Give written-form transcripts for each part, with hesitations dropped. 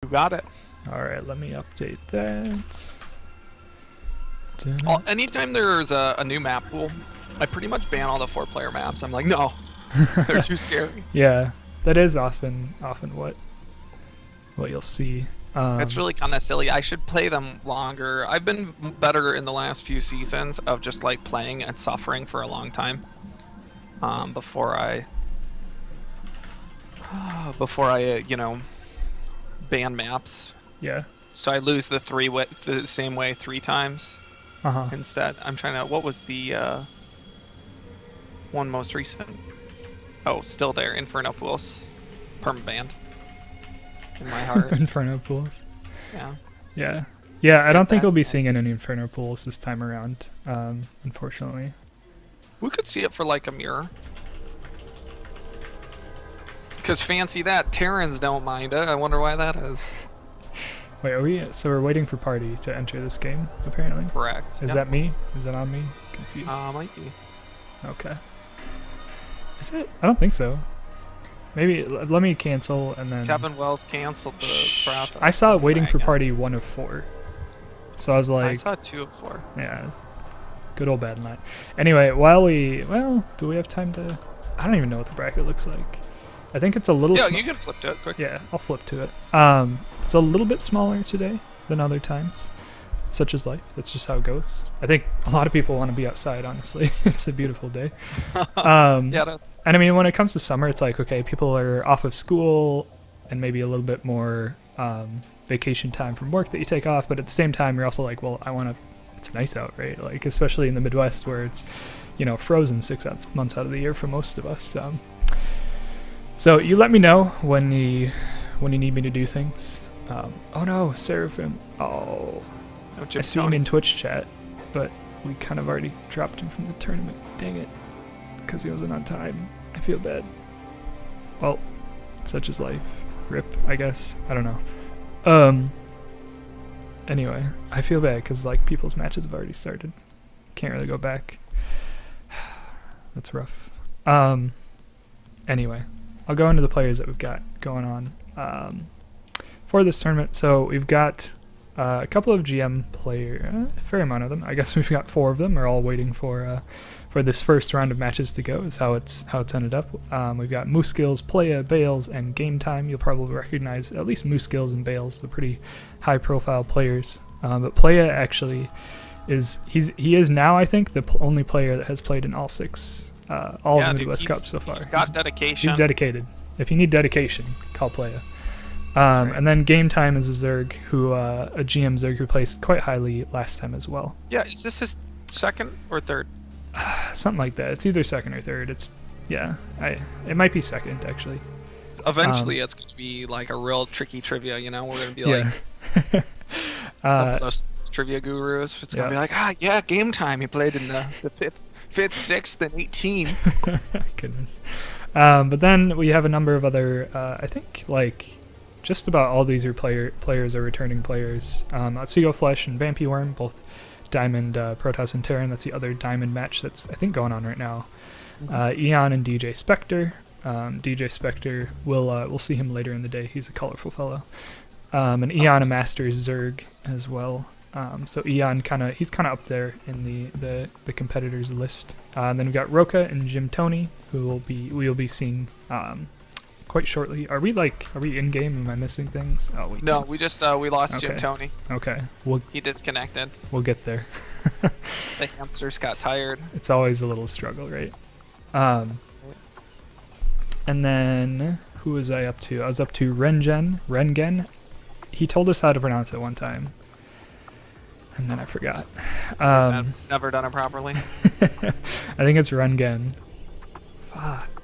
You got it. All right, let me update that. Anytime there's a new map pool, I pretty much ban all the 4-player maps. I'm like, no, they're too scary. Yeah, that is often what you'll see. It's really kind of silly. I should play them longer. I've been better in the last few seasons of just like playing and suffering for a long time before I ban maps. Yeah. So I lose the same way 3 times instead. I'm trying to. What was the one most recent? Oh, still there. Inferno Pools, permabanned in my heart. Inferno pools. Yeah. Yeah. Yeah, I don't think we'll be seeing any Inferno pools this time around, unfortunately. We could see it for like a mirror. Because fancy that, Terrans don't mind it. I wonder why that is. Wait, so we're waiting for party to enter this game, apparently? Correct. Is that me? Is that on me? Confused. Might be. Okay. Is it? I don't think so. Maybe, let me cancel and then... Kevin Wells canceled the process. I saw waiting for party 1 of 4. So I was like... I saw 2 of 4. Yeah. Good old bad night. Anyway, do we have time to... I don't even know what the bracket looks like. I think it's a little... Yeah, you can flip to it quick. Yeah, I'll flip to it. It's a little bit smaller today than other times. Such is life. That's just how it goes. I think a lot of people want to be outside, honestly. It's a beautiful day. Yeah, it is. And I mean, when it comes to summer, it's like, okay, people are off of school and maybe a little bit more vacation time from work that you take off. But at the same time, you're also like, well, it's nice out, right? Like, especially in the Midwest where it's, frozen 6 months out of the year for most of us. So you let me know when you need me to do things. Oh no, Seraphim. Oh, I see him in Twitch chat, but we kind of already dropped him from the tournament. Dang it, because he wasn't on time. I feel bad. Well, such is life. Rip, I guess. I don't know. Anyway, I feel bad because like people's matches have already started. Can't really go back. That's rough. Anyway. I'll go into the players that we've got going on for this tournament. So we've got a couple of GM players, a fair amount of them. I guess we've got 4 of them. Are all waiting for this first round of matches to go. Is how it's ended up. We've got Moose Skills, Playa, Bales, and Game Time. You'll probably recognize at least Moose Skills and Bales. They're pretty high-profile players. But Playa actually he is now, I think, the only player that has played in all 6. All of the Midwest Cups so far. He's got dedication. He's dedicated. If you need dedication, call Playa. Right. And then Game Time is a Zerg a GM Zerg who placed quite highly last time as well. Yeah, is this his second or third? Something like that. It's either second or third. It might be second actually. Eventually, it's going to be like a real tricky trivia. We're going to be like some of those trivia gurus. It's going to be like, Game Time. He played in the 5th, 6th, and 18. Goodness. But then we have a number of other, I think, like, just about all these players are returning players. Otsego Flesh and Vampy Worm, both Diamond, Protoss, and Terran. That's the other Diamond match that's, I think, going on right now. Eon and DJ Spectre. DJ Spectre, we'll see him later in the day. He's a colorful fellow. And Eon, a Masters Zerg as well. So Eon he's kind of up there in the competitors list. And then we've got Roka and Jimtoni, who we'll be seeing quite shortly. Are we in game? Am I missing things? Oh, no, we just we lost Jimtoni. Okay, he disconnected. We'll get there. The hamsters got tired. It's always a little struggle, right? And then who was I up to? I was up to Rengen. He told us how to pronounce it one time. And then I forgot. I've never done it properly. I think it's Rengen. Fuck.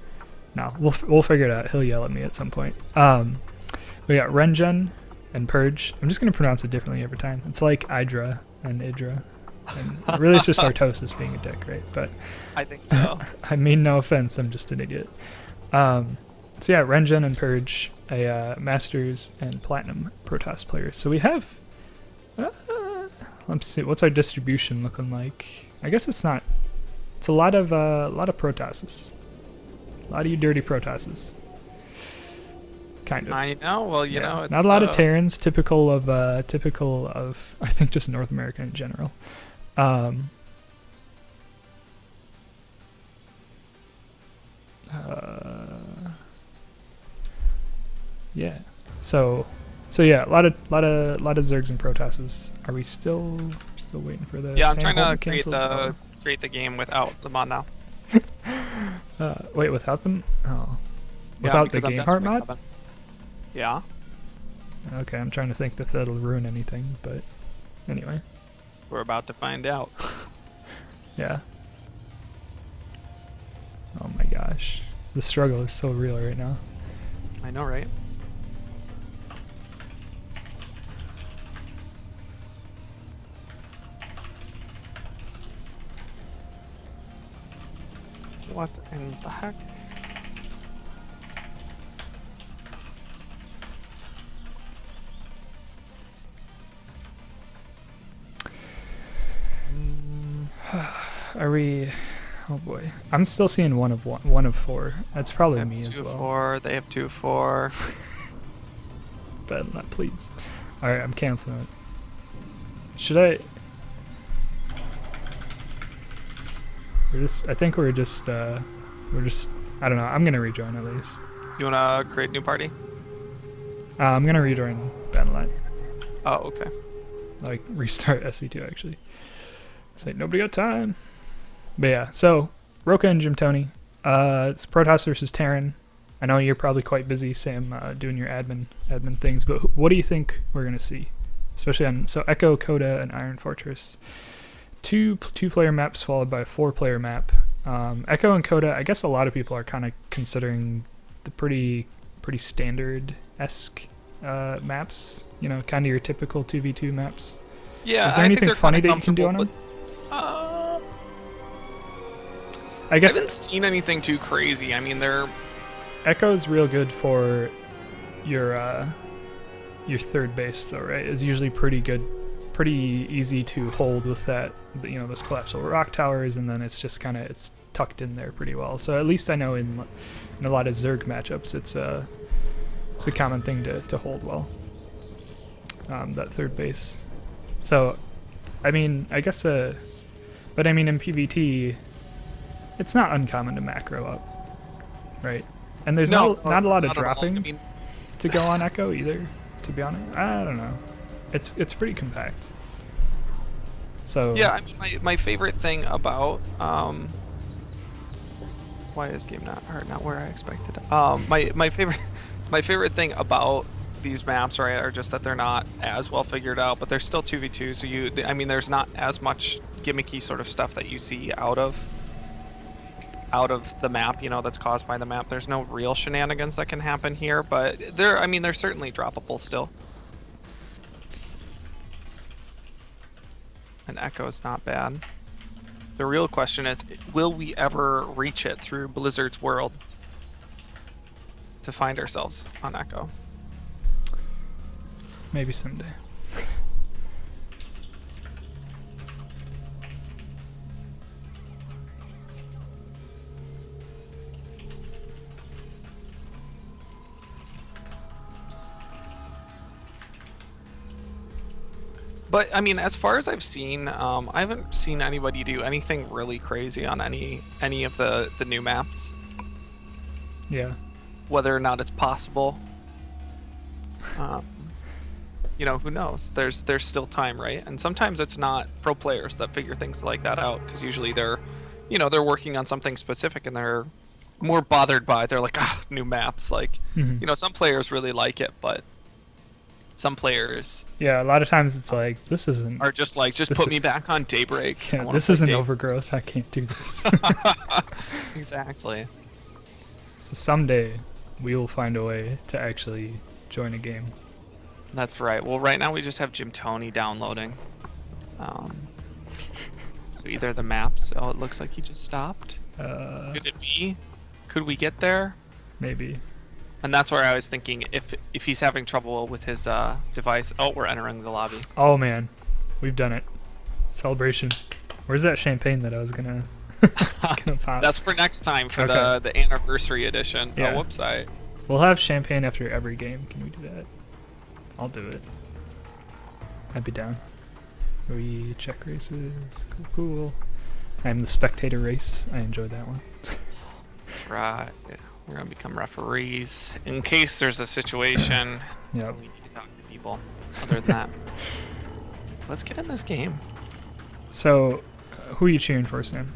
No, we'll figure it out. He'll yell at me at some point. We got Rengen and Purge. I'm just gonna pronounce it differently every time. It's like Idra and Idra. And really, it's just Artosis being a dick, right? But I think so. I mean, no offense. I'm just an idiot. So yeah, Rengen and Purge, a Masters and Platinum Protoss players. So we have. Let's see. What's our distribution looking like? I guess it's not. It's a lot of Protosses. A lot of you dirty Protosses. kind of. I know. Well, you know, it's not a lot of Terrans, typical of I think just North America in general. Yeah. So yeah, a lot of Zergs and Protasses. Are we still waiting for the? Yeah, I'm trying to create the game without them on now. Wait, without them? Oh, without the game heart mod? Yeah. Okay, I'm trying to think if that'll ruin anything, but anyway. We're about to find out. Yeah. Oh my gosh. The struggle is so real right now. I know, right? What in the heck? Are we? Oh boy, I'm still seeing one of 4. That's probably me as well. 4. They have 2-4. But not, please. All right, I'm canceling it. Should I? I think we're just. I don't know. I'm gonna rejoin at least. You wanna create a new party? I'm gonna rejoin Banlet. Oh, okay. Like restart SC2 actually. Say nobody got time. But yeah, so Roka and Jimtoni. It's Protoss versus Terran. I know you're probably quite busy, Sam, doing your admin things. But what do you think we're gonna see, especially on Echo, Coda, and Iron Fortress? Two player maps followed by a 4-player map. Echo and Coda. I guess a lot of people are kind of considering the pretty standard-esque maps. You know, kind of your typical 2v2 maps. Yeah. Is there anything funny that you can do on them? I guess I haven't seen anything too crazy. I mean, they're Echo's real good for your third base, though, right? Is usually pretty good, pretty easy to hold with that. You know, those collapsible rock towers, and then it's just kind of tucked in there pretty well. So at least I know in a lot of Zerg matchups, it's a common thing to hold well. That third base. So, I mean, I guess but I mean in PvT, it's not uncommon to macro up, right? And there's not a lot of dropping to go on Echo either, to be honest. I don't know. It's pretty compact. So yeah, I mean my favorite thing about why is game not where I expected? My favorite thing about these maps, right, are just that they're not as well figured out, but they're still 2v2. So I mean, there's not as much gimmicky sort of stuff that you see out of the map, you know, that's caused by the map. There's no real shenanigans that can happen here, but they're certainly droppable still. And Echo is not bad. The real question is, will we ever reach it through Blizzard's world to find ourselves on Echo? Maybe someday. But I mean, as far as I've seen, I haven't seen anybody do anything really crazy on any of the new maps. Yeah. Whether or not it's possible, you know, who knows? There's still time, right? And sometimes it's not pro players that figure things like that out, because usually they're working on something specific and they're more bothered by. They're like, new maps. Like, you know, some players really like it, but some players, yeah, a lot of times it's like, this isn't, are just like, just put me back on Daybreak. Yeah, this isn't Overgrowth. I can't do this. Exactly. So someday we will find a way to actually join a game. That's right. Well, right now we just have Jimtoni downloading. So either the maps. Oh, it looks like he just stopped. Could it be? Could we get there? Maybe. And that's where I was thinking, if he's having trouble with his device. Oh, we're entering the lobby. Oh man, we've done it. Celebration. Where's that champagne that I was gonna pop? That's for next time for the anniversary edition. Yeah. Oh, whoops! We'll have champagne after every game. Can we do that? I'll do it. I'd be down. We check races. Cool, cool. I'm the spectator race. I enjoyed that one. That's right. Yeah, we're gonna become referees in case there's a situation. Yep. We need to talk to people. Other than that, let's get in this game. So, who are you cheering for, Sam?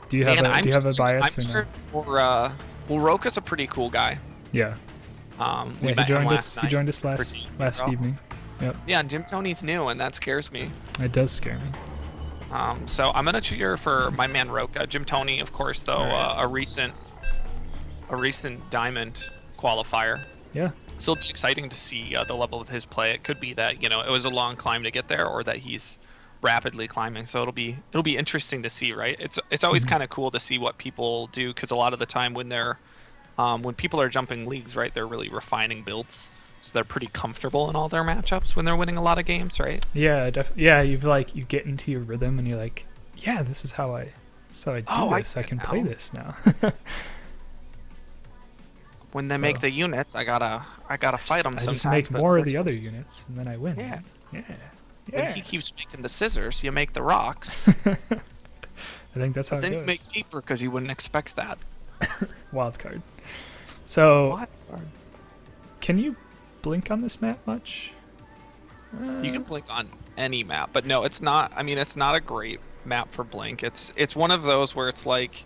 Do you have a bias? I'm cheering for. Well, Roka's a pretty cool guy. Yeah. We met him last night. He joined us last evening. Yep. Yeah, and Jimtoni's new, and that scares me. It does scare me. So I'm gonna cheer for my man Roka. Jimtoni, of course, though, right. a recent Diamond qualifier. Yeah. So it'll be exciting to see the level of his play. It could be that it was a long climb to get there, or that he's rapidly climbing. So it'll be interesting to see, right? It's always kind of cool to see what people do, because a lot of the time when they're when people are jumping leagues, right, they're really refining builds. So they're pretty comfortable in all their matchups when they're winning a lot of games, right? Yeah, yeah. You get into your rhythm, and you're like, yeah, this is how I do this. I can play this now. When they make the units, I gotta fight them. I just make more of the other units, and then I win. Yeah. Yeah. When he keeps making the scissors, you make the rocks. I think that's how it goes. Then you make paper because you wouldn't expect that. Wild card. So, can you blink on this map much? You can blink on any map, but no, it's not. I mean, it's not a great map for blink. It's one of those where it's like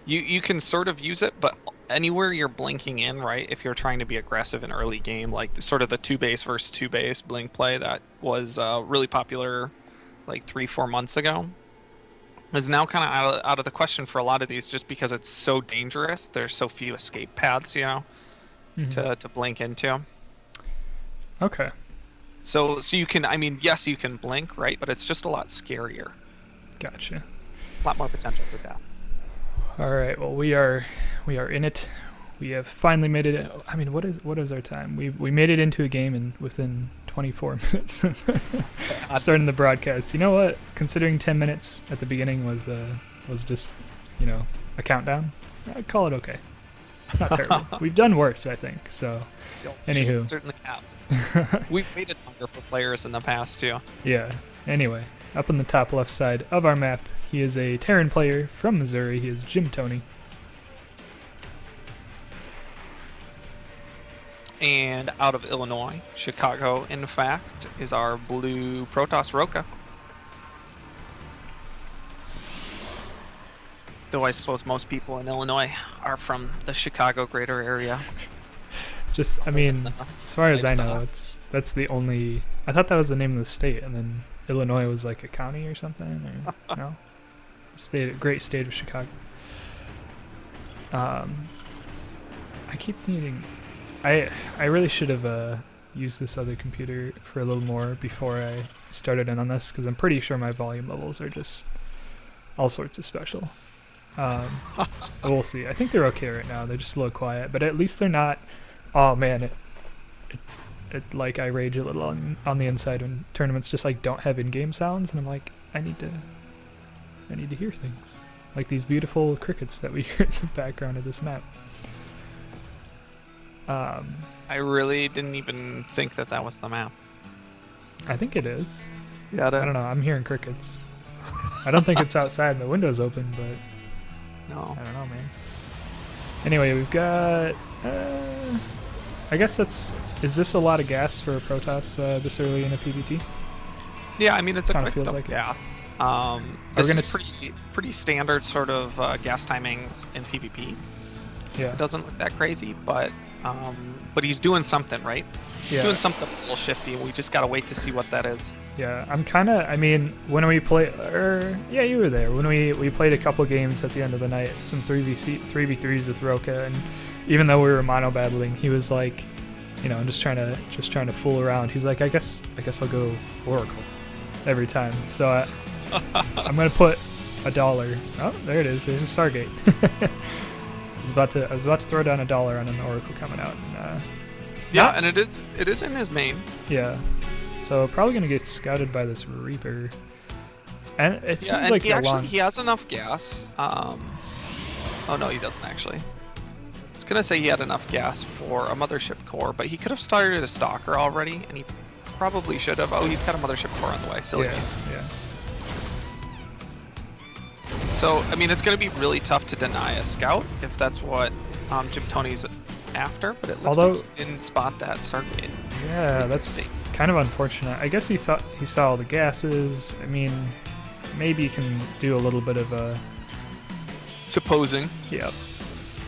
you can sort of use it, but anywhere you're blinking in, right? If you're trying to be aggressive in early game, like sort of the 2-base versus 2-base blink play that was really popular like 3-4 months ago, is now kind of out of the question for a lot of these, just because it's so dangerous. There's so few escape paths, to blink into. Okay. So you can, I mean, yes, you can blink, right? But it's just a lot scarier. Gotcha. A lot more potential for death. All right. Well, we are in it. We have finally made it. I mean, what is our time? We made it into a game within 24 minutes. Starting the broadcast. You know what? Considering 10 minutes at the beginning was just a countdown, I'd call it okay. It's not terrible. We've done worse, I think. So, anywho, certainly have. We've made it longer for players in the past too. Yeah. Anyway, up on the top left side of our map, he is a Terran player from Missouri. He is Jimtoni. And out of Illinois, Chicago, in fact, is our blue Protoss Roka. Though I suppose most people in Illinois are from the Chicago greater area. Just, I mean, as far as I know, that's the only. I thought that was the name of the state, and then Illinois was like a county or something. Or, no, great state of Chicago. I keep needing. I really should have used this other computer for a little more before I started in on this, because I'm pretty sure my volume levels are just all sorts of special. We'll see. I think they're okay right now. They're just a little quiet, but at least they're not. Oh man, it like I rage a little on the inside when tournaments just like don't have in-game sounds, and I'm like, I need to hear things like these beautiful crickets that we hear in the background of this map. I really didn't even think that was the map. I think it is. Yeah, I don't know. I'm hearing crickets. I don't think it's outside and the window's open, but no. I don't know, man. Anyway, we've got. I guess is this a lot of gas for a Protoss this early in a PvT? Yeah, I mean it's a Kinda quick feels like gas. This is pretty standard sort of gas timings in PvP. Yeah. It doesn't look that crazy, but he's doing something, right? He's doing something a little shifty, and we just gotta wait to see what that is. Yeah, I mean, when we play, yeah, you were there. When we played a couple games at the end of the night, some 3v3s with Roka, and even though we were mono battling, he was like, just trying to fool around. He's like, I guess I'll go Oracle every time. So I'm gonna put $1. Oh, there it is. There's a Stargate. I was about to throw down $1 on an Oracle coming out. And, and it is in his main. Yeah. So probably gonna get scouted by this Reaper. And it seems like he has enough gas. Oh no, he doesn't actually. gonna say he had enough gas for a mothership core, but he could have started a stalker already, and he probably should have. Oh, he's got a mothership core on the way. Silly. Yeah. So, I mean, it's going to be really tough to deny a scout if that's what Jimtoni's after, but it looks like he didn't spot that Stargate. Yeah, that's kind of unfortunate. I guess he thought he saw all the gases. I mean, maybe you can do a little bit of a... Supposing. Yeah.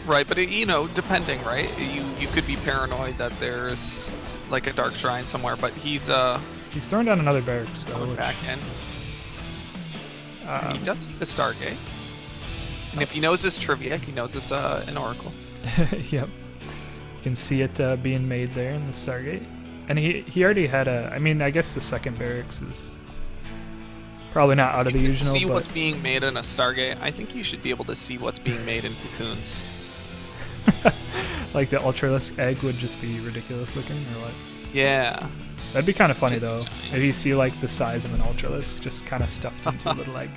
Right, but, you know, depending, right? You could be paranoid that there's, like, a dark shrine somewhere, but he's throwing down another barracks, though. Back in. He does see the Stargate. And if he knows this trivia, he knows it's an oracle. Yep. You can see it being made there in the Stargate. And he already had I mean, I guess the second barracks is probably not out of the usual. See what's being made in a Stargate. I think you should be able to see what's being made in cocoons. Like the Ultralisk egg would just be ridiculous looking, or what? Yeah. That'd be kind of funny, though. If you see, like, the size of an Ultralisk just kind of stuffed into a little egg.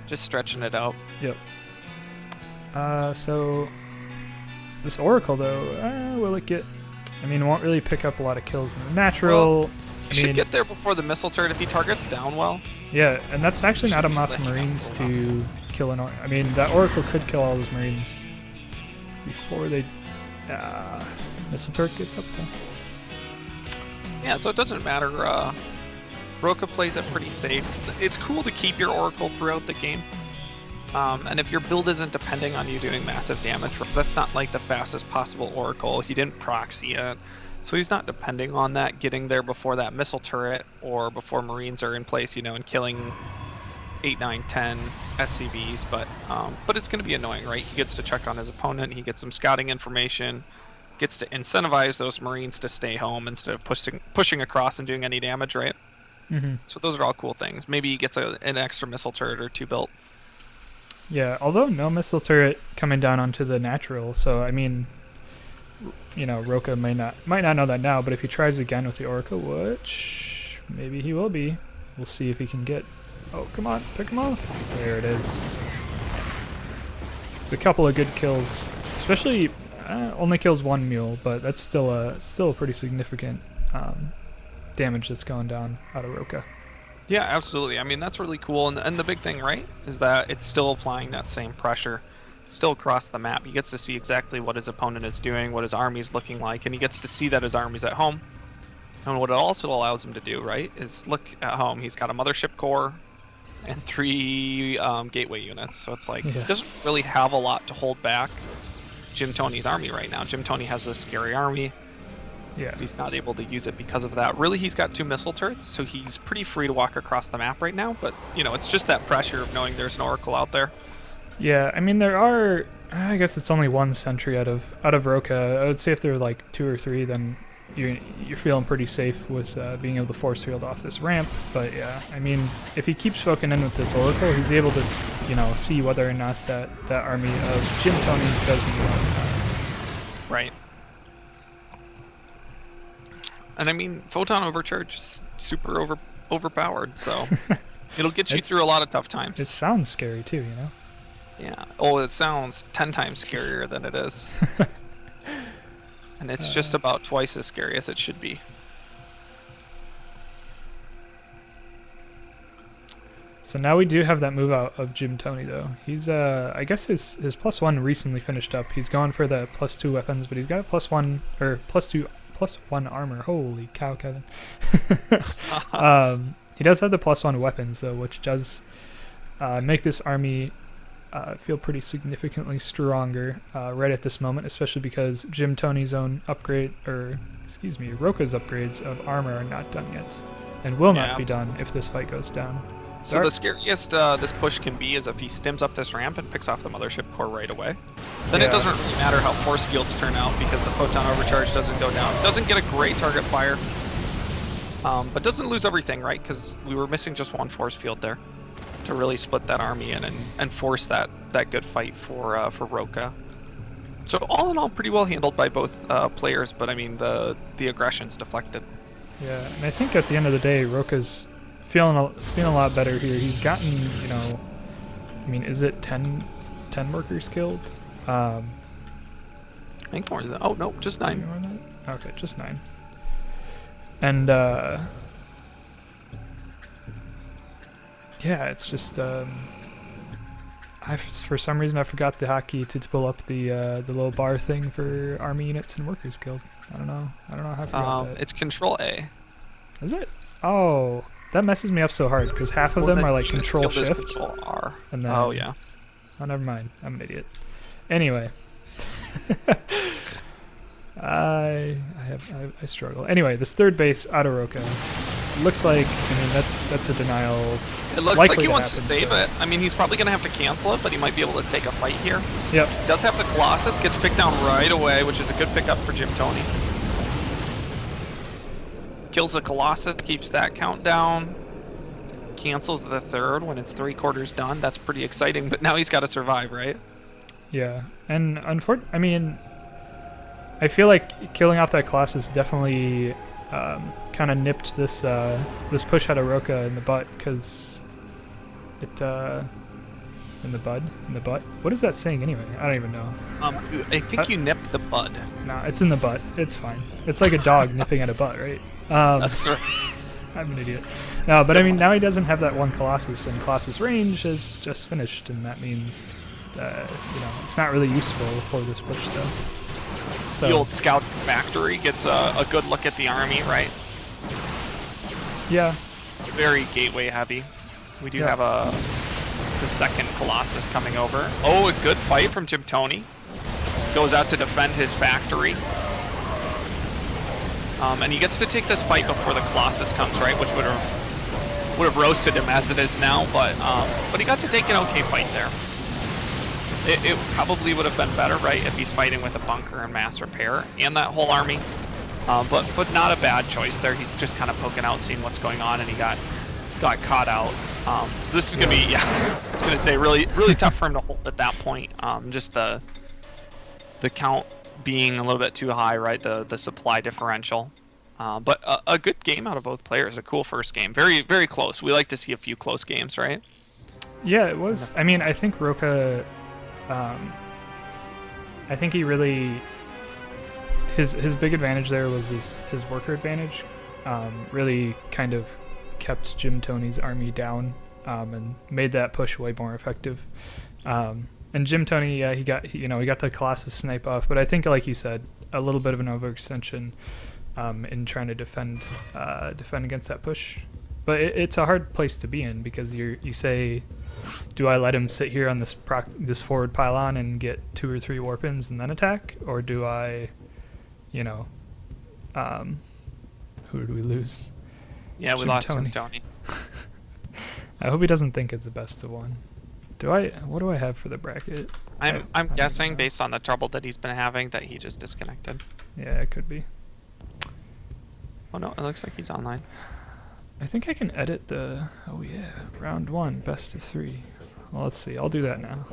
Just stretching it out. Yep. So, this Oracle, though, will it get... I mean, it won't really pick up a lot of kills in the natural. Well, he should get there before the missile turret if he targets down well. Yeah, and that's actually not enough Marines to kill an Oracle. I mean, that Oracle could kill all those Marines before they... missile turret gets up, though. Yeah, so it doesn't matter. Roka plays it pretty safe. It's cool to keep your Oracle throughout the game. And if your build isn't depending on you doing massive damage, that's not like the fastest possible Oracle. He didn't proxy it. So he's not depending on that getting there before that missile turret or before Marines are in place, you know, and killing 8, 9, 10 SCVs. But it's going to be annoying, right? He gets to check on his opponent. He gets some scouting information. Gets to incentivize those Marines to stay home instead of pushing across and doing any damage, right? Mm-hmm. So those are all cool things. Maybe he gets an extra missile turret or 2 built. Yeah, although no missile turret coming down onto the natural, so I mean, you know, Roka might not know that now, but if he tries again with the Oracle, which maybe he will be, we'll see if he can get... Oh, come on, pick him off. There it is. It's a couple of good kills, especially... only kills 1 mule, but that's still a pretty significant damage that's going down out of Roka. Yeah, absolutely. I mean, that's really cool. And the big thing, right, is that it's still applying that same pressure still across the map. He gets to see exactly what his opponent is doing, what his army's looking like, and he gets to see that his army's at home. And what it also allows him to do, right, is look at home. He's got a mothership core and 3 gateway units. So it's like he doesn't really have a lot to hold back Jimtoni's army right now. Jimtoni has a scary army. Yeah. He's not able to use it because of that. Really, he's got 2 missile turrets, so he's pretty free to walk across the map right now. But, you know, it's just that pressure of knowing there's an Oracle out there. Yeah, I mean, there are... I guess it's only 1 sentry out of Roka. I would say if there were like 2 or 3, then you're feeling pretty safe with being able to force field off this ramp. But yeah, I mean, if he keeps poking in with this Oracle, he's able to, you know, see whether or not that army of Jimtoni does move on. Right. And I mean, photon overcharge is super overpowered, so it'll get you through a lot of tough times. It sounds scary too, you know? Yeah. Oh, it sounds 10 times scarier than it is. And it's just about twice as scary as it should be. So now we do have that move out of Jimtoni, though. He's, I guess his +1 recently finished up. He's going for the +2 weapons, but he's got a +1, or +1 armor. Holy cow, Kevin. He does have the +1 weapons, though, which does make this army feel pretty significantly stronger right at this moment, especially because Jimtoni's own upgrade, or excuse me, Roka's upgrades of armor are not done yet, and will not be done if this fight goes down. So the scariest this push can be is if he stims up this ramp and picks off the mothership core right away. Then it doesn't really matter how force fields turn out because the photon overcharge doesn't go down. It doesn't get a great target fire, but doesn't lose everything, right? Because we were missing just 1 force field there to really split that army in and force that good fight for Roka. So all in all, pretty well handled by both players, but I mean the aggression's deflected. Yeah, and I think at the end of the day, Roka's feeling a lot better here. He's gotten, you know, I mean, is it 10 workers killed? think more than that. Oh, no, just 9. Okay, just 9. And, yeah, it's just, for some reason I forgot the hotkey to pull up the little bar thing for Army Units and Workers Guild. I don't know how I forgot that. It's Control A. Is it? Oh, that messes me up so hard because half of them are like Control Shift. Control R. And then, oh yeah. Oh, never mind. I'm an idiot. Anyway. I struggle. Anyway, this third base, Roka. Looks like, I mean, that's a denial. It looks like he wants to save it. I mean, he's probably going to have to cancel it, but he might be able to take a fight here. Yep. Does have the Colossus, gets picked down right away, which is a good pickup for Jimtoni. Kills the Colossus, keeps that count down. Cancels the third when it's 3/4 done. That's pretty exciting, but now he's got to survive, right? Yeah, and I mean, I feel like killing off that Colossus definitely kind of nipped this this push out of Roka in the butt, because it in the butt. What is that saying anyway? I don't even know. I think you nipped the bud. No, it's in the butt. It's fine. It's like a dog nipping at a butt, right? That's right. I'm an idiot. No, but I mean, now he doesn't have that one Colossus, and Colossus range is just finished, and that means that, you know, it's not really useful for this push, though. So, the old Scout Factory gets a good look at the army, right? Yeah. Very gateway heavy. We do have the second Colossus coming over. Oh, a good fight from Jimtoni. Goes out to defend his factory. And he gets to take this fight before the Colossus comes, right? Which would have roasted him as it is now, but he got to take an okay fight there. It probably would have been better, right, if he's fighting with a bunker and mass repair and that whole army. But not a bad choice there. He's just kind of poking out, seeing what's going on, and he got caught out. So this is gonna be, I was gonna say, really tough for him to hold at that point. Just the count being a little bit too high, right? The supply differential. But a good game out of both players. A cool first game. Very, very close. We like to see a few close games, right? Yeah, it was. I mean, I think Roka, I think he really, his big advantage there was his worker advantage. Really kind of kept Jimtoni's army down, and made that push way more effective. And Jimtoni, yeah, he got the Colossus snipe off, but I think, like you said, a little bit of an overextension in trying to defend against that push. But it's a hard place to be in, because you say, do I let him sit here on this forward pylon and get 2 or 3 warpins and then attack, or do I, you know, who did we lose? Yeah, we lost Jimtoni. I hope he doesn't think it's the best of one. What do I have for the bracket? I'm guessing, based on the trouble that he's been having, that he just disconnected. Yeah, it could be. Oh no, it looks like he's online. I think I can edit the... Oh yeah, round 1, best of 3. Well, let's see. I'll do that now.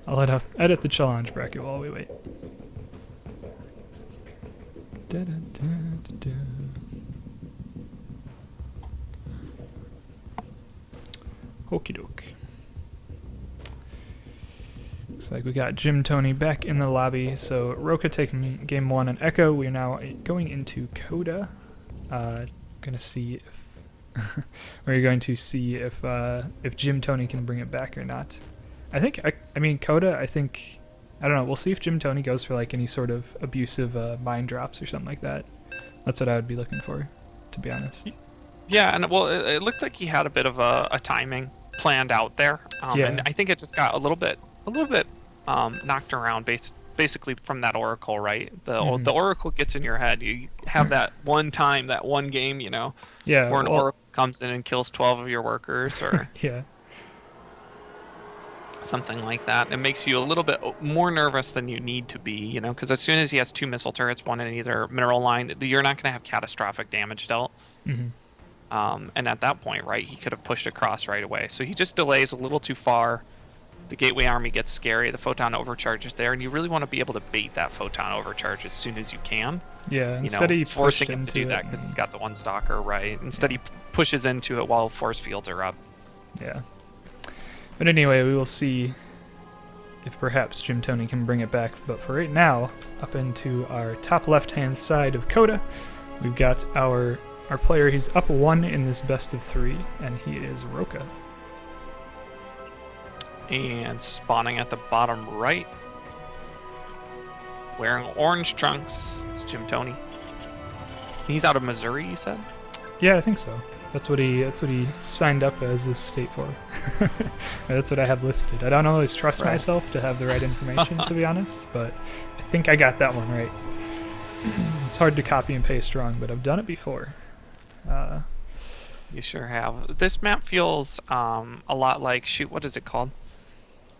I'll edit the challenge bracket while we wait. Okie doke. Looks like we got Jimtoni back in the lobby. So Roka taking game 1 and Echo. We're now going into Coda. Gonna see if we're going to see if Jimtoni can bring it back or not. I mean Coda. I don't know. We'll see if Jimtoni goes for like any sort of abusive mine drops or something like that. That's what I would be looking for, to be honest. Yeah, and well, it looked like he had a bit of a timing planned out there, and I think it just got a little bit knocked around basically from that Oracle, right? The Oracle gets in your head. You have that one time, that one game, you know, where an Oracle comes in and kills 12 of your workers, or something like that. It makes you a little bit more nervous than you need to be, you know, because as soon as he has 2 missile turrets, one in either mineral line, you're not going to have catastrophic damage dealt. And at that point, right, he could have pushed across right away. So he just delays a little too far. The Gateway Army gets scary. The Photon overcharge is there, and you really want to be able to bait that Photon overcharge as soon as you can. Yeah, instead he forcing him to do that because he's got the one stalker, right? Instead he pushes into it while force fields are up. Yeah. But anyway, we will see if perhaps Jimtoni can bring it back. But for right now, up into our top left-hand side of Coda, we've got our player. He's up 1 in this best of 3, and he is Roka. And spawning at the bottom right, wearing orange trunks, it's Jimtoni. He's out of Missouri, you said? Yeah, I think so. That's what he signed up as his state for. That's what I have listed. I don't always trust myself to have the right information, to be honest, but I think I got that one right. It's hard to copy and paste wrong, but I've done it before. You sure have. This map feels a lot like, shoot, what is it called?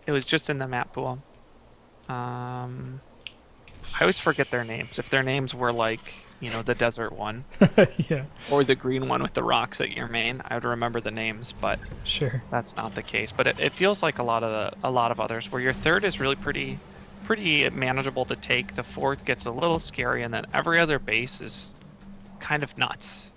It was just in the map pool. I always forget their names. If their names were like, you know, the desert one, yeah, or the green one with the rocks at your main, I would remember the names. But sure, that's not the case. But it feels like a lot of others, where your third is really pretty manageable to take. The fourth gets a little scary, and then every other base is kind of nuts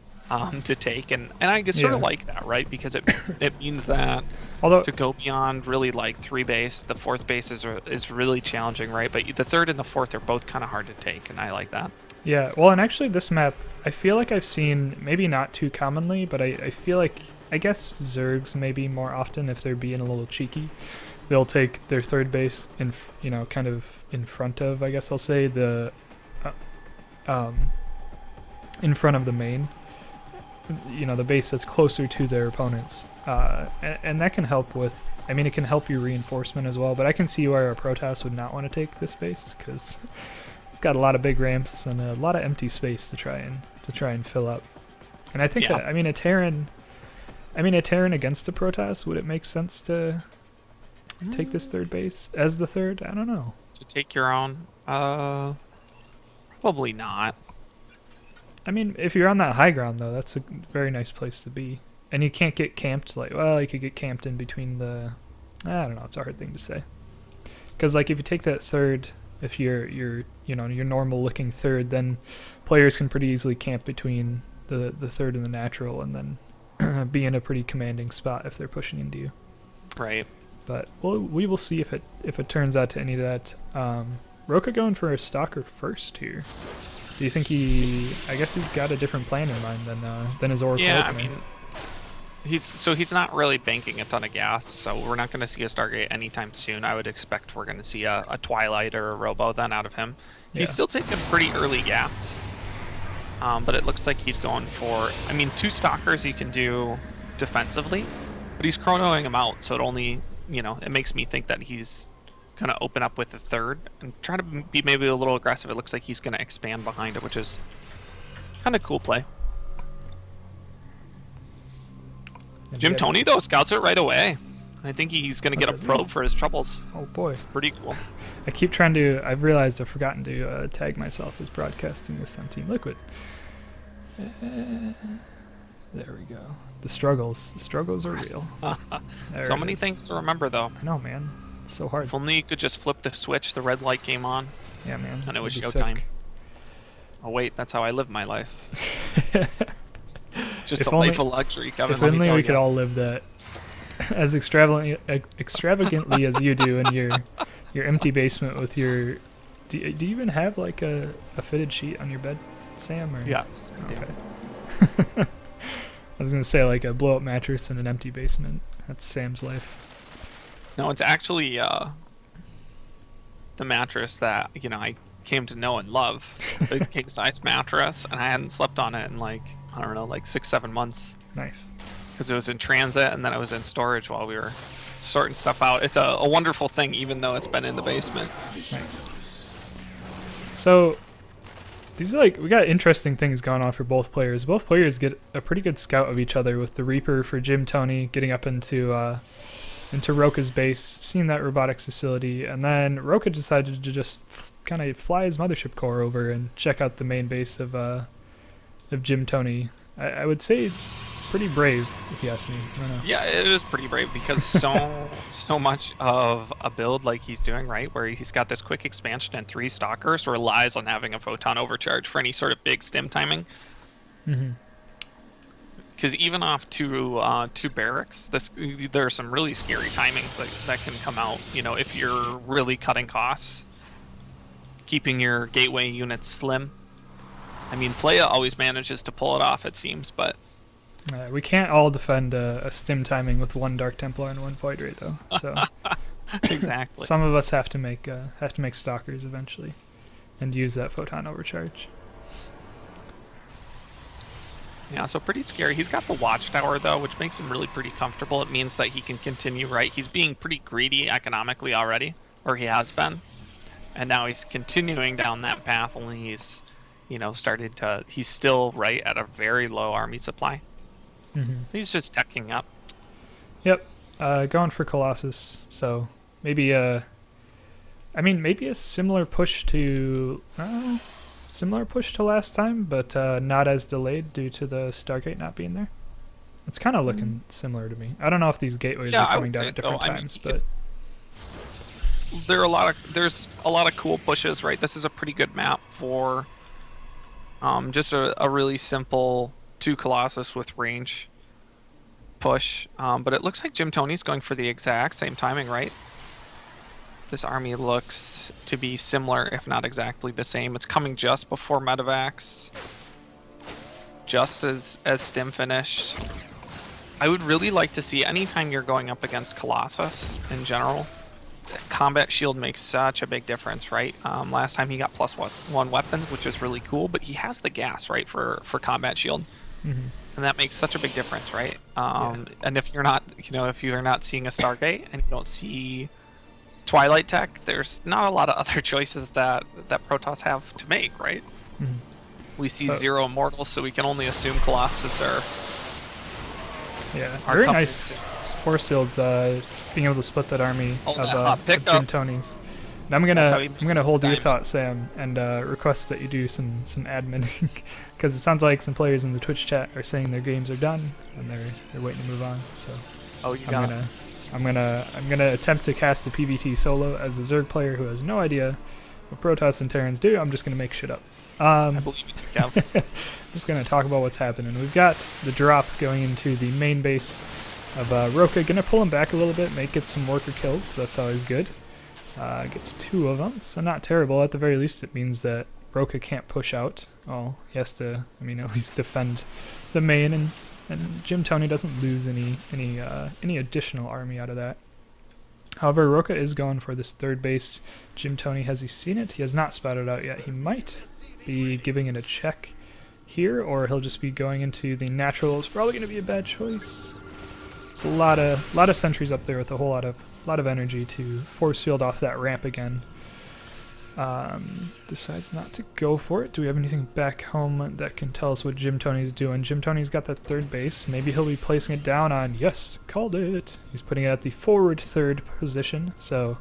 to take. And I sort of like that, right? Because it means that. Although to go beyond really like 3 base, the 4th base is really challenging, right? But the 3rd and the 4th are both kind of hard to take, and I like that. Yeah, well, and actually this map, I feel like I've seen, maybe not too commonly, but I feel like, I guess Zergs maybe more often, if they're being a little cheeky, they'll take their 3rd base in, you know, kind of in front of, I guess I'll say, the, in front of the main. You know, the base that's closer to their opponents, and that can help with, I mean, it can help your reinforcement as well, but I can see where a Protoss would not want to take this base, because it's got a lot of big ramps and a lot of empty space to try and fill up. And I think I mean a Terran against a Protoss, would it make sense to take this 3rd base as the 3rd? I don't know. To take your own? Probably not. I mean, if you're on that high ground, though, that's a very nice place to be. And you can't get camped, like, well, you could get camped in between the, I don't know, it's a hard thing to say. Because, like, if you take that 3rd, if you're you know, your normal-looking 3rd, then players can pretty easily camp between the 3rd and the natural, and then be in a pretty commanding spot if they're pushing into you. Right. But we will see if it turns out to any of that. Roka going for a stalker first here. Do you think I guess he's got a different plan in mind than his Oracle? Yeah, opening. I mean, he's not really banking a ton of gas, so we're not going to see a Stargate anytime soon. I would expect we're going to see a Twilight or a Robo then out of him. Yeah. He's still taking pretty early gas, but it looks like he's going for, I mean, 2 Stalkers you can do defensively, but he's chronoing them out, so it only, you know, it makes me think that he's kind of open up with the 3rd and try to be maybe a little aggressive. It looks like he's going to expand behind it, which is kind of cool play. Jimtoni, though, scouts it right away. I think he's going to get a probe for his troubles. Oh, boy. Pretty cool. I've realized I've forgotten to tag myself as broadcasting this on Team Liquid. There we go. The struggles are real. So many things to remember, though. I know, man. It's so hard. If only you could just flip the switch, the red light came on. Yeah, man. And it was showtime. Oh, wait, that's how I live my life. Just a life of luxury, Kevin. If only we could all live that as extravagantly as you do in your empty basement with your... Do you even have like a fitted sheet on your bed, Sam? Or? Yes. Okay. I was going to say like a blow-up mattress in an empty basement. That's Sam's life. No, it's actually the mattress that, you know, I came to know and love. The king-size mattress, and I hadn't slept on it in like, I don't know, like 6-7 months. Nice. Because it was in transit, and then it was in storage while we were sorting stuff out. It's a wonderful thing, even though it's been in the basement. Nice. So, these are like, we got interesting things going on for both players. Both players get a pretty good scout of each other, with the Reaper for Jimtoni getting up into Roka's base, seeing that robotics facility, and then Roka decided to just kind of fly his mothership core over and check out the main base of Jimtoni. I would say pretty brave, if you ask me. I don't know. Yeah, it is pretty brave, because so much of a build like he's doing, right, where he's got this quick expansion and 3 Stalkers, relies on having a photon overcharge for any sort of big stim timing. Mm-hmm. Because even off two barracks, there are some really scary timings that can come out. You know, if you're really cutting costs, keeping your gateway units slim. I mean, Playa always manages to pull it off, it seems, but we can't all defend a stim timing with one Dark Templar and one Void Ray, though. So exactly. Some of us have to make stalkers eventually, and use that photon overcharge. Yeah, so pretty scary. He's got the watchtower, though, which makes him really pretty comfortable. It means that he can continue, right? He's being pretty greedy economically already, or he has been. And now he's continuing down that path, only he's, you know, he's still, right, at a very low army supply. He's just teching up. Yep. Going for Colossus, so maybe maybe a similar push to last time, but not as delayed due to the Stargate not being there. It's kind of looking similar to me. I don't know if these gateways are coming down at different times, but there's a lot of cool pushes, right? This is a pretty good map for just a really simple 2 Colossus with range push. But it looks like Jimtoni's going for the exact same timing, right? This army looks to be similar, if not exactly the same. It's coming just before Medivacs, just as Stim finished. I would really like to see, anytime you're going up against Colossus in general, combat shield makes such a big difference, right? Last time he got +1 weapons, which is really cool, but he has the gas, right, for combat shield. And that makes such a big difference, right? And if you're not, if you're not seeing a Stargate and you don't see Twilight Tech, there's not a lot of other choices that Protoss have to make, right? We see 0 Immortals, so we can only assume Colossus are... Yeah, very nice force fields, being able to split that army of Jimtoni's. Now I'm gonna hold your thought, Sam, and request that you do some adminning, because it sounds like some players in the Twitch chat are saying their games are done and they're waiting to move on. So I'm gonna attempt to cast a PvT solo as a Zerg player who has no idea what Protoss and Terrans do. I'm just gonna make shit up. I believe you, Kev. I'm just gonna talk about what's happening. We've got the drop going into the main base of Roka. Gonna pull him back a little bit, get some worker kills. So that's always good. Gets 2 of them, so not terrible. At the very least, it means that Roka can't push out. Well, he has to, at least defend the main, and Jimtoni doesn't lose any additional army out of that. However, Roka is going for this 3rd base. Jimtoni, has he seen it? He has not spotted out yet. He might be giving it a check here, or he'll just be going into the natural. It's probably going to be a bad choice. It's a lot of sentries up there with a whole lot of energy to force field off that ramp again. Decides not to go for it. Do we have anything back home that can tell us what Jimtoni's doing? Jimtoni's got that 3rd base. Maybe he'll be placing it down on, yes, called it. He's putting it at the forward 3rd position, so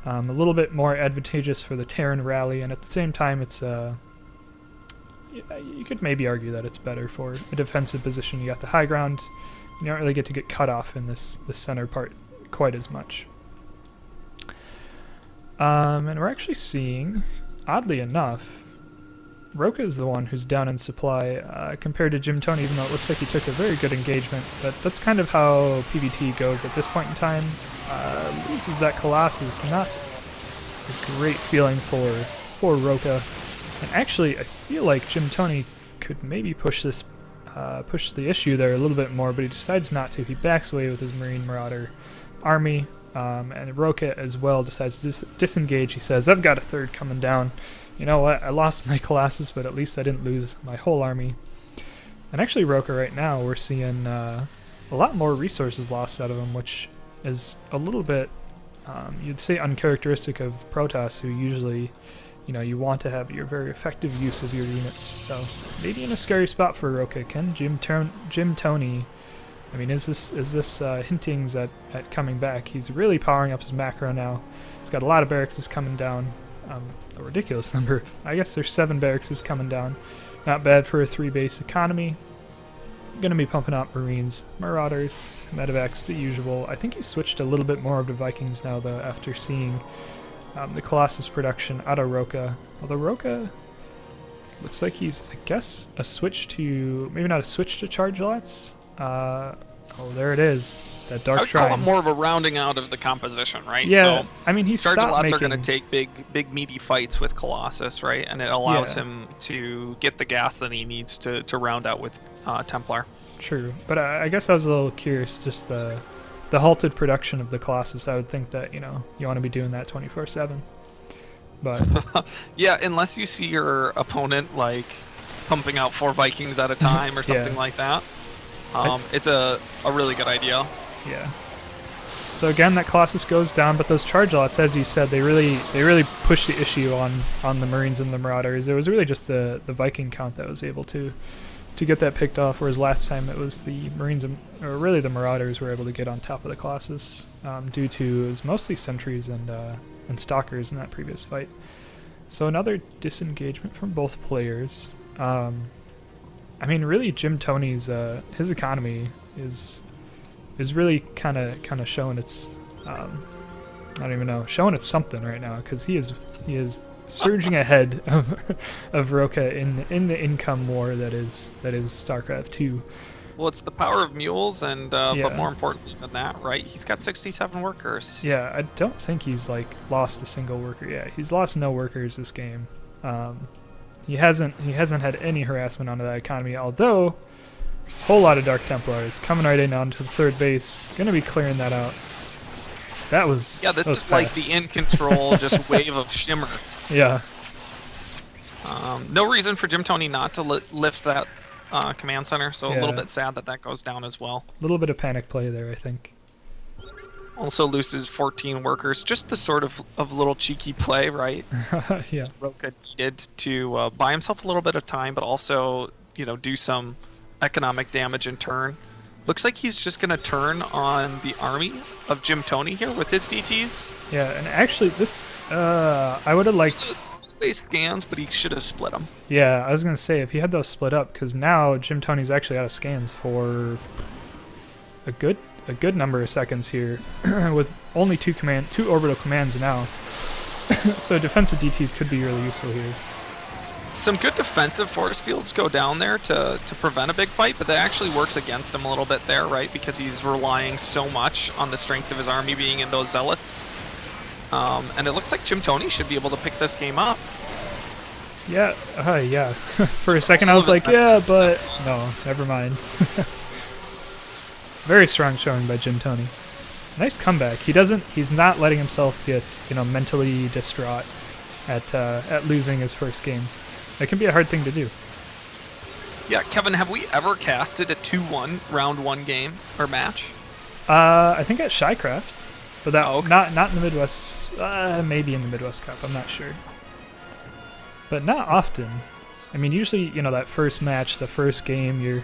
a little bit more advantageous for the Terran rally, and at the same time it's you could maybe argue that it's better for a defensive position. You got the high ground. You don't really get to get cut off in the center part quite as much. And we're actually seeing, oddly enough, Roka is the one who's down in supply compared to Jimtoni, even though it looks like he took a very good engagement. But that's kind of how PvT goes at this point in time. Loses that Colossus, not a great feeling for Roka. And actually, I feel like Jimtoni could maybe push the issue there a little bit more, but he decides not to. He backs away with his Marine Marauder army, and Roka as well decides to disengage. He says, I've got a 3rd coming down. You know what, I lost my Colossus, but at least I didn't lose my whole army. And actually Roka right now, we're seeing a lot more resources lost out of him, which is a little bit, you'd say, uncharacteristic of Protoss, who usually, you want to have your very effective use of your units. So maybe in a scary spot for Roka. Can Jimtoni, is this hinting at coming back? He's really powering up his macro now. He's got a lot of barracks coming down. A ridiculous number. I guess there's 7 barracks coming down. Not bad for a 3-base economy. Gonna be pumping out Marines, Marauders, Medivacs, the usual. I think he switched a little bit more of the Vikings now, though, after seeing the Colossus production out of Roka. Although Roka Looks like he's, I guess, a switch to, maybe not a switch to charge lots. Oh, there it is. That Dark I would Shrine. call it more of a rounding out of the composition, right? Yeah, so I mean, he charge stopped lots making... are going to take big meaty fights with Colossus, right? And it allows him to get the gas that he needs to round out with Templar. True, but I guess I was a little curious, just the halted production of the Colossus. I would think that, you know, you want to be doing that 24/7. But yeah, unless you see your opponent like pumping out 4 Vikings at a time or something like that. It's a really good idea. Yeah. So again, that Colossus goes down, but those charge lots, as you said, they really pushed the issue on the Marines and the Marauders. It was really just the Viking count that was able to get that picked off, whereas last time it was the Marines, or really the Marauders, were able to get on top of the Colossus due to, it was mostly sentries and stalkers in that previous fight. So another disengagement from both players. I mean, really, Jimtoni's his economy is really kind of showing its I don't even know, showing its something right now, because he is surging ahead of Roka in the income war that is StarCraft 2. Well, it's the power of mules, and but more importantly than that, right? He's got 67 workers. Yeah, I don't think he's like lost a single worker yet. He's lost no workers this game. He hasn't had any harassment onto that economy, although a whole lot of Dark Templars coming right in onto the third base, gonna be clearing that out. That was this is fast. like the in control just wave of shimmer. Yeah. No reason for Jimtoni not to lift that command center, so a little bit sad that goes down as well. A little bit of panic play there, I think. Also loses 14 workers, just the sort of little cheeky play, right? Yeah. Roka needed to buy himself a little bit of time, but also, you know, do some economic damage in turn. Looks like he's just going to turn on the army of Jimtoni here with his DTs. Yeah, and actually this, I would have liked... They scans, but he should have split them. Yeah, I was going to say, if he had those split up, because now Jimtoni's actually out of scans for a good number of seconds here, with only two orbital commands now. So defensive DTs could be really useful here. Some good defensive force fields go down there to prevent a big fight, but that actually works against him a little bit there, right? Because he's relying so much on the strength of his army being in those zealots. And it looks like Jimtoni should be able to pick this game up. Yeah, yeah. For a second I was like, yeah, but no, never mind. Very strong showing by Jimtoni. Nice comeback. He's not letting himself get, you know, mentally distraught at losing his first game. That can be a hard thing to do. Yeah, Kevin, have we ever casted a 2-1 round 1 game or match? I think at Shycraft, but that okay. not in the Midwest. Maybe in the Midwest Cup. I'm not sure, but not often. I mean, usually, you know, that first match, the first game, your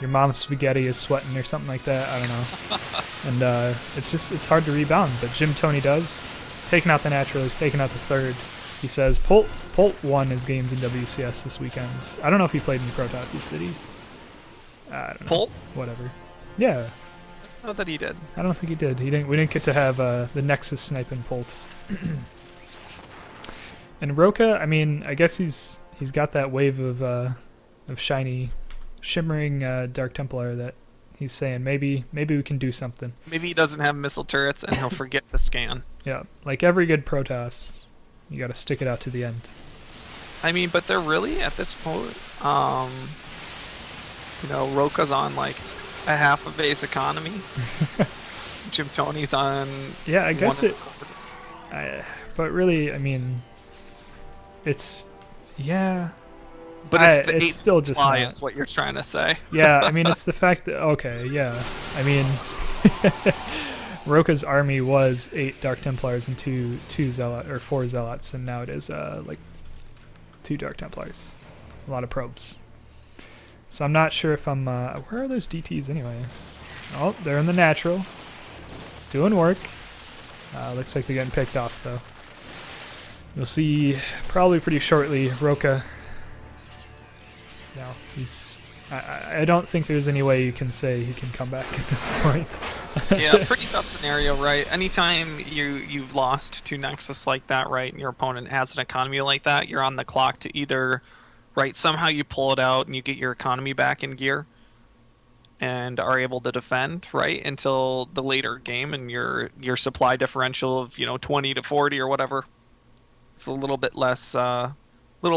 mom's spaghetti is sweating or something like that. I don't know, and it's hard to rebound. But Jimtoni does. He's taking out the natural. He's taking out the third. He says Polt won his games in WCS this weekend. I don't know if he played any Protosses, did he? I don't know. Polt? Whatever. Yeah. Not that he did. I don't think he did. We didn't get to have the Nexus sniping Polt. And Roka, I mean, I guess he's got that wave of shiny, shimmering Dark Templar that he's saying maybe we can do something. Maybe he doesn't have missile turrets and he'll forget to scan. Yeah, like every good Protoss, you got to stick it out to the end. I mean, but they're really at this point, you know, Roka's on like a half of base economy. Jimtoni's on. Yeah, I guess it. But really, I mean, it's But it's still just supply not. is what you're trying to say. Yeah, I mean, it's the fact that I mean, Roka's army was 8 Dark Templars and 4 Zealots, and now it is like 2 Dark Templars, a lot of probes. So I'm not sure if I'm. Where are those DTs anyway? Oh, they're in the natural, doing work. Looks like they're getting picked off though. You'll see probably pretty shortly. Roka. No, he's. I don't think there's any way you can say he can come back at this point. Yeah, pretty tough scenario, right? Anytime you've lost to Nexus like that, right, and your opponent has an economy like that, you're on the clock to either right? Somehow you pull it out and you get your economy back in gear and are able to defend, right? Until the later game and your supply differential of, 20 to 40 or whatever. It's a little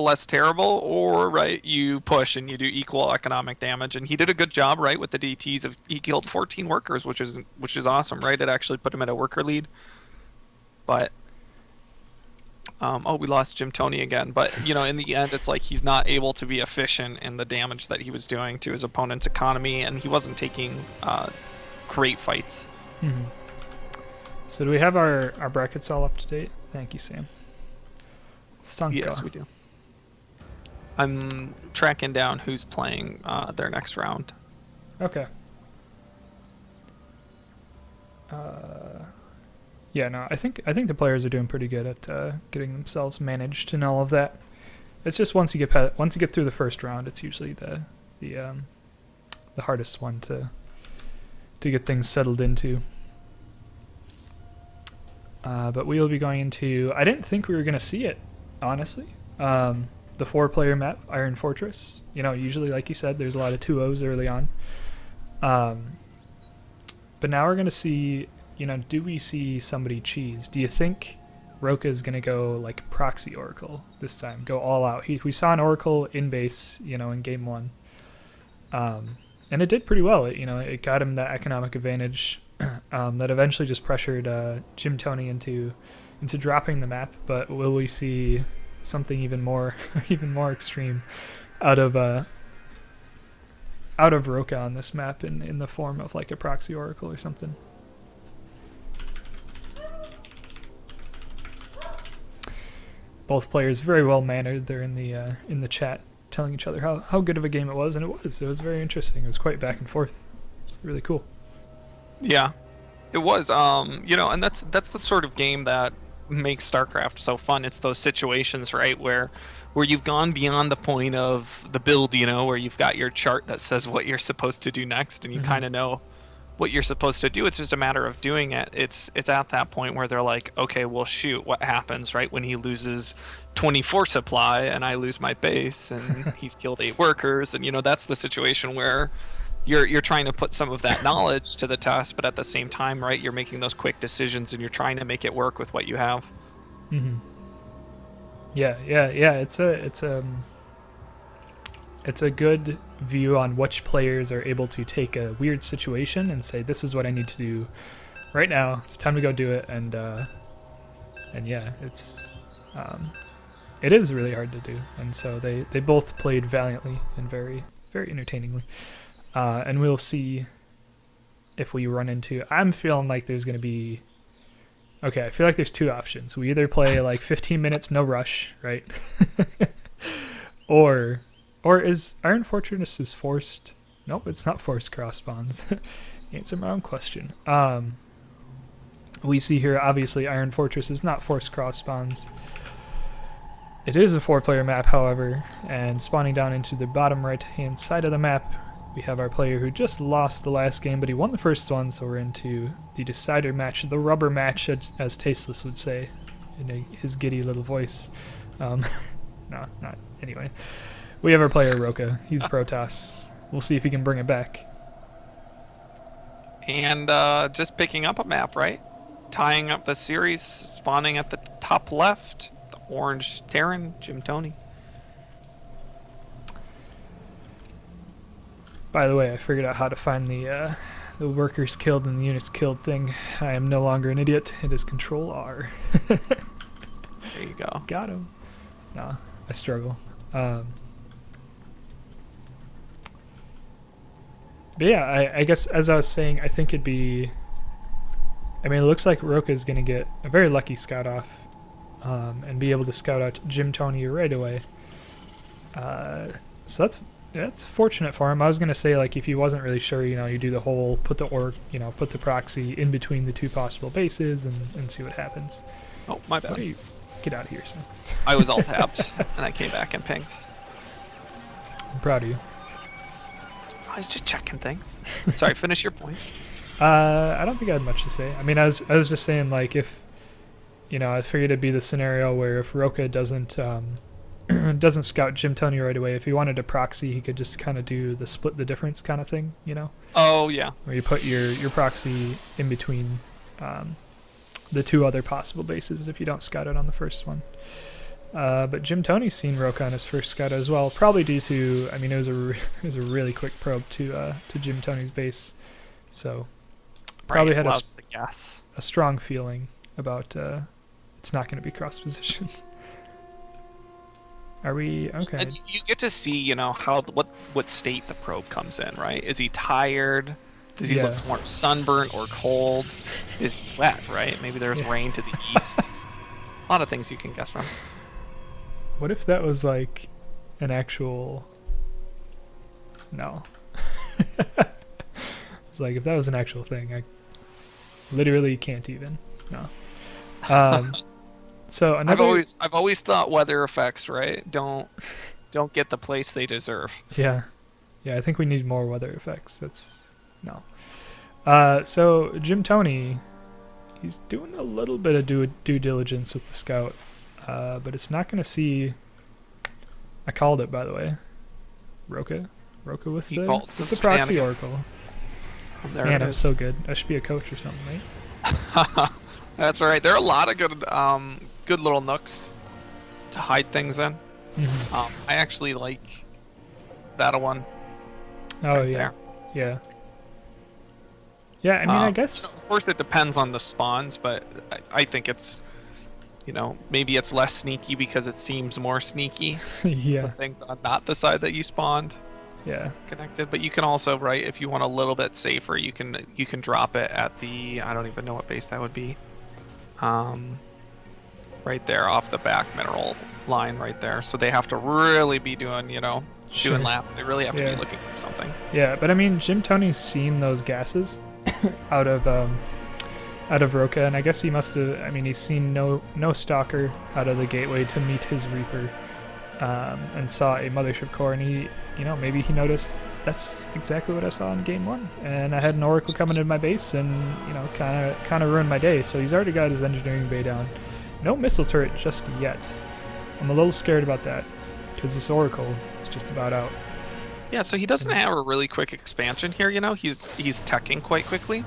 less terrible, or right, you push and you do equal economic damage. And he did a good job, right, with the DTs of he killed 14 workers, which is awesome, right? It actually put him at a worker lead. But we lost Jimtoni again. But in the end, it's like he's not able to be efficient in the damage that he was doing to his opponent's economy, and he wasn't taking great fights. Mm-hmm. So do we have our brackets all up to date? Thank you, Sam. Sanka. Yes, we do. I'm tracking down who's playing their next round. Okay. Yeah, no, I think the players are doing pretty good at getting themselves managed and all of that. It's just once you get through the first round, it's usually the hardest one to get things settled into. But we will be going into. I didn't think we were going to see it, honestly. The 4-player map, Iron Fortress. Usually, like you said, there's a lot of 2-0s early on. But now we're going to see. Do we see somebody cheese? Do you think Roka is going to go like proxy Oracle this time? Go all out? We saw an Oracle in base, in game 1. And it did pretty well. It got him that economic advantage that eventually just pressured Jimtoni into dropping the map. But will we see something even more extreme out of Roka on this map in the form of like a proxy Oracle or something? Both players very well mannered. They're in the chat telling each other how good of a game it was, and it was very interesting. It was quite back and forth. It's really cool. Yeah, it was. And that's the sort of game that makes StarCraft so fun. It's those situations, right, where you've gone beyond the point of the build, where you've got your chart that says what you're supposed to do next, and you kind of know what you're supposed to do. It's just a matter of doing it. It's at that point where they're like, okay, well, shoot, what happens, right, when he loses 24 supply and I lose my base and he's killed 8 workers, and that's the situation where you're trying to put some of that knowledge to the test, but at the same time, right, you're making those quick decisions and you're trying to make it work with what you have. Mm-hmm. Yeah. It's a good view on which players are able to take a weird situation and say, this is what I need to do right now. It's time to go do it. And yeah, it is really hard to do. And so they both played valiantly and very, very entertainingly. And we'll see if we run into. I'm feeling like there's going to be. Okay, I feel like there's 2 options. We either play like 15 minutes, no rush, right? or is Iron Fortress is forced? Nope, it's not forced cross spawns. Answer my own question. We see here, obviously, Iron Fortress is not forced cross spawns. It is a 4-player map, however, and spawning down into the bottom right-hand side of the map, we have our player who just lost the last game, but he won the first one, so we're into the decider match, the rubber match, as Tasteless would say in his giddy little voice. No, not anyway. We have our player Roka. He's Protoss. We'll see if he can bring it back. And just picking up a map, right? Tying up the series, spawning at the top left, the orange Terran, Jimtoni. By the way, I figured out how to find the workers killed and the units killed thing. I am no longer an idiot. It is Control R. There you go. Got him. Nah, I struggle. But yeah, I guess as I was saying, I think it'd be. I mean, it looks like Roka is going to get a very lucky scout off, and be able to scout out Jimtoni right away. So that's fortunate for him. I was going to say, like, if he wasn't really sure, you do the whole put the proxy in between the 2 possible bases and see what happens. Oh, my bad. Hey, get out of here, son. I was all tapped and I came back and pinged. I'm proud of you. I was just checking things. Sorry, finish your point. I don't think I had much to say. I mean, I was just saying, like, if I figured it'd be the scenario where if Roka doesn't doesn't scout Jimtoni right away. If he wanted to proxy, he could just kind of do the split the difference kind of thing, you know? Oh, yeah. Where you put your proxy in between the two other possible bases if you don't scout it on the first one. But Jimtoni's seen Roka on his first scout as well, probably due to, I mean, it was a really quick probe to Jimtoni's base, so probably had a strong feeling about it's not going to be cross positions. Are we okay? And you get to see, you know, how what state the probe comes in, right? Is he tired? Does he look more sunburnt or cold? Is he wet, right? Maybe there's rain to the east. A lot of things you can guess from. What if that was like an actual... No. It's like, if that was an actual thing, I literally can't even. No. So another... I've always thought weather effects, right? Don't get the place they deserve. Yeah. Yeah, I think we need more weather effects. That's... No. So Jimtoni, he's doing a little bit of due diligence with the scout. But it's not going to see... I called it, by the way. Roka with the proxy oracle. Man, I'm so good. I should be a coach or something, right? That's right. There are a lot of good little nooks to hide things in. Mm-hmm. I actually like that one. Oh, right yeah. There. Yeah, I mean, I guess... Of course, it depends on the spawns, but I think it's... You know, maybe it's less sneaky because it seems more sneaky. Yeah. Things on not the side that you spawned. Yeah. Connected, but you can also, right, if you want a little bit safer, you can drop it at the, I don't even know what base that would be. Right there off the back mineral line right there. So they have to really be doing, you know, doing lap. They really have to be looking for something. Yeah, but I mean, Jimtoni's seen those gases out of Roka, and I guess he must have, I mean, he's seen no stalker out of the gateway to meet his Reaper, and saw a Mothership Core, and he, you know, maybe he noticed that's exactly what I saw in game 1, and I had an Oracle coming into my base, and, you know, kind of ruined my day, so he's already got his engineering bay down. No missile turret just yet. I'm a little scared about that, because this Oracle is just about out. Yeah, so he doesn't have a really quick expansion here, you know, he's teching quite quickly.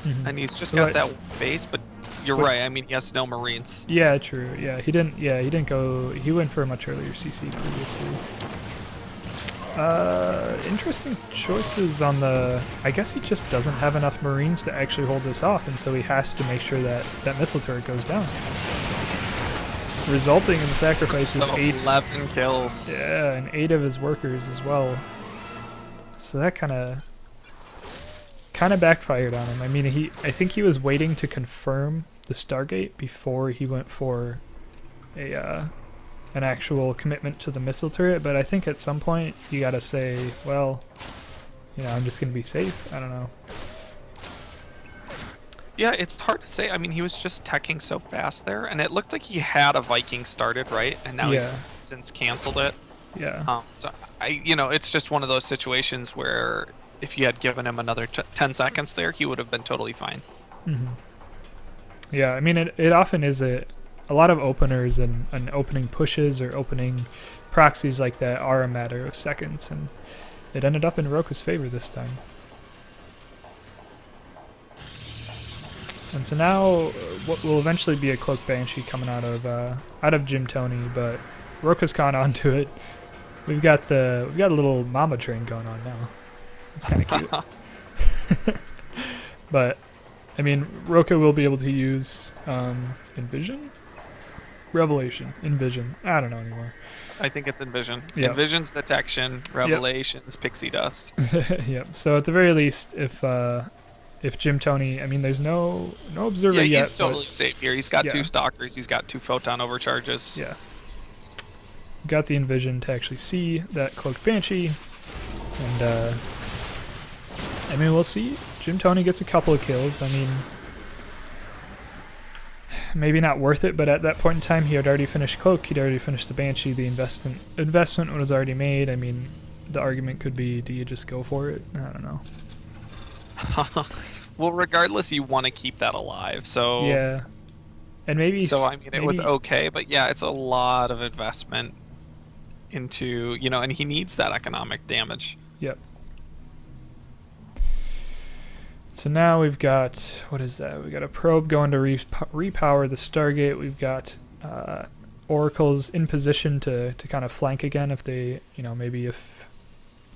Mm-hmm. And he's just got that base, but you're right. I mean, he has no Marines. Yeah, true. Yeah, he didn't go. He went for a much earlier CC previously. Interesting choices on the... I guess he just doesn't have enough Marines to actually hold this off, and so he has to make sure that that missile turret goes down. Resulting in the sacrifice of 11 kills. Yeah, and 8 of his workers as well. So that kind of backfired on him. I mean, I think he was waiting to confirm the Stargate before he went for an actual commitment to the missile turret, but I think at some point you gotta say, well, you know, I'm just gonna be safe. I don't know. Yeah, it's hard to say. I mean, he was just teching so fast there, and it looked like he had a Viking started, right? And now he's since canceled it. Yeah. So you know, it's just one of those situations where if you had given him another 10 seconds there, he would have been totally fine. Mm-hmm. Yeah, I mean, it often is a lot of openers and opening pushes or opening proxies like that are a matter of seconds, and it ended up in Roka's favor this time. And so now, what will eventually be a Cloak Banshee coming out of Jimtoni, but Roka's caught onto it. We've got a little mama train going on now. It's kind of cute. But, I mean, Roka will be able to use Envision? Revelation. Envision. I don't know anymore. I think it's Envision. Yep. Envision's detection, Revelation's pixie dust. Yep. So at the very least, if Jimtoni, I mean, there's no observer yet. Yeah, he's totally safe here. He's got 2 stalkers. He's got 2 photon overcharges. Yeah. Got the Envision to actually see that Cloaked Banshee, and I mean, we'll see. Jimtoni gets a couple of kills. I mean, maybe not worth it, but at that point in time, he had already finished Cloak. He'd already finished the Banshee. The investment was already made. I mean, the argument could be, do you just go for it? I don't know. Well, regardless, you want to keep that alive. So yeah, and maybe so. I mean, it was okay, but yeah, it's a lot of investment. into, you know, and he needs that economic damage. Yep. So now we've got, what is that? We've got a probe going to repower the Stargate. We've got oracles in position to kind of flank again if they, you know, maybe if,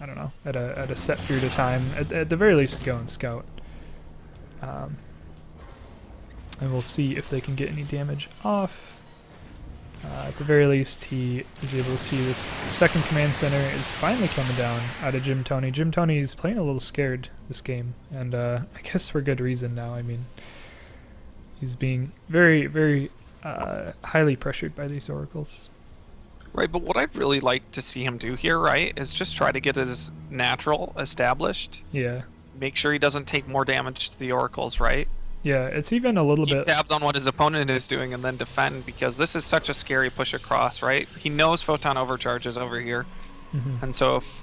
I don't know, at a set period of time. At the very least, go and scout. And we'll see if they can get any damage off. At the very least, he is able to see this second command center is finally coming down out of Jimtoni. Jimtoni is playing a little scared this game, and I guess for good reason now. I mean, he's being very, very highly pressured by these oracles. Right, but what I'd really like to see him do here, right, is just try to get his natural established. Yeah. Make sure he doesn't take more damage to the oracles, right? Yeah, it's even a little bit... Keep tabs on what his opponent is doing and then defend, because this is such a scary push across, right? He knows photon overcharge is over here. And so if,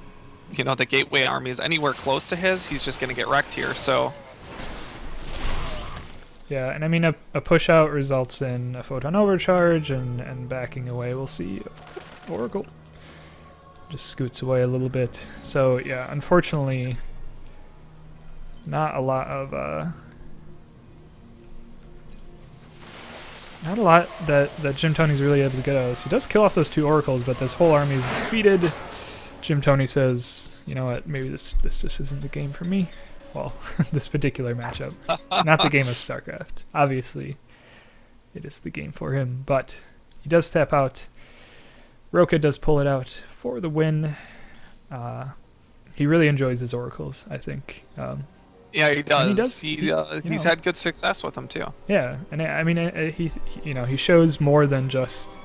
you know, the gateway army is anywhere close to his, he's just going to get wrecked here, so... Yeah, and I mean, a push out results in a photon overcharge and backing away. We'll see. Oracle just scoots away a little bit. So, yeah, unfortunately, not a lot that Jimtoni's really able to get out of this. He does kill off those 2 oracles, but this whole army is defeated. Jimtoni says, you know what, maybe this just isn't the game for me. Well, this particular matchup. Not the game of StarCraft. Obviously, it is the game for him, but he does tap out. Roka does pull it out for the win. He really enjoys his oracles, I think. Yeah, he does. He's had good success with them too. Yeah, and I mean, he shows more than just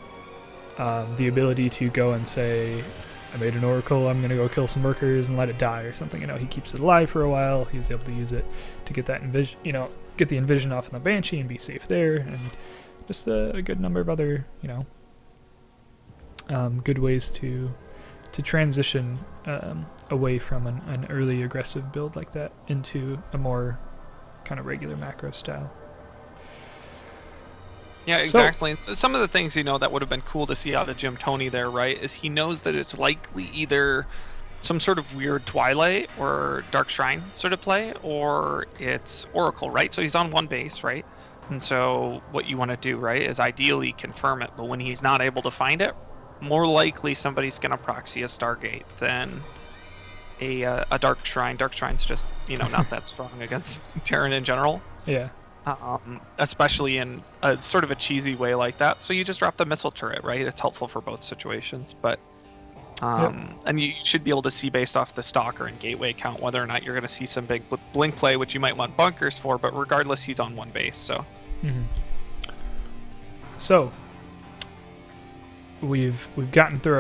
the ability to go and say, I made an oracle, I'm going to go kill some workers and let it die or something. You know, he keeps it alive for a while. He's able to use it to get that get the envision off in the Banshee and be safe there, and just a good number of other, you know, good ways to transition away from an early aggressive build like that into a more kind of regular macro style. Yeah, exactly. And so some of the things, you know, that would have been cool to see out of Jimtoni there, right, is he knows that it's likely either some sort of weird Twilight or Dark Shrine sort of play, or it's Oracle, right? So he's on one base, right? And so what you want to do, right, is ideally confirm it. But when he's not able to find it, more likely somebody's going to proxy a Stargate than a Dark Shrine. Dark Shrine's just, you know, not that strong against Terran in general. Yeah. Especially in a sort of a cheesy way like that. So you just drop the missile turret, right? It's helpful for both situations. But and you should be able to see based off the Stalker and Gateway count whether or not you're going to see some big blink play, which you might want bunkers for. But regardless, he's on one base. So, so we've gotten through